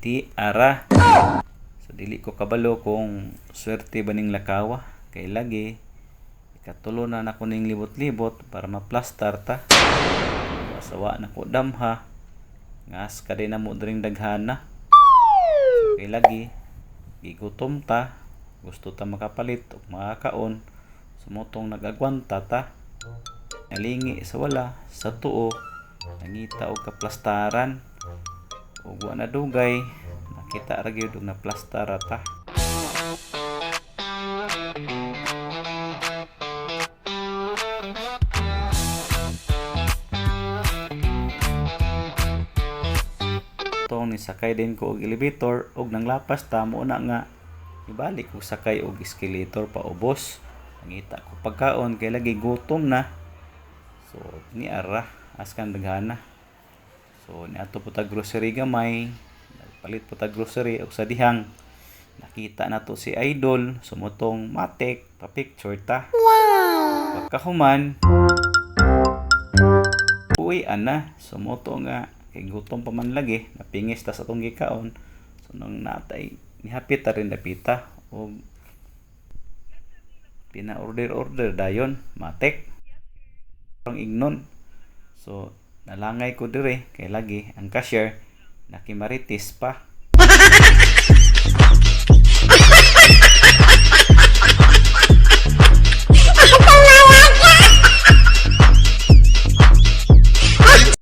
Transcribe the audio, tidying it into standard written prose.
Ti ara. So dili ko kabalo kung swerte ba ning lakawa kay lagi ikatulo na nako ning libot-libot para maplastar ta. Asawa na ko damha. Ngas ka din na mo dring daghana. Kay lagi gigutom ta. Gusto ta makapalit og makakaon. Sumutong nagagwanta ta. Nalingi sa wala sa tuo. Nangita og kaplastaran. Ug wa na dugay. Nakita ra gyud og naplastara ta. Tong ni sakay din ko og elevator og nanglapas ta mo na nga ibalik ko sakay og escalator pa ubos. Nangita ko pagkaon kay lagi gutom na. So ni ara askan daghana. So ni ato po ta grocery gamay. Palit po ta grocery og sa dihang nakita na to si Idol sumutong matik pa picture ta. Wow. Pagkahuman uwi ana sumuto nga kay gutom pa man lagi napingis ta sa atong gikaon. So nang natay nihapit ta rin dapita og pina-order dayon matik ang ignon. So nalangay ko dire kay lagi ang cashier nakimaritis pa.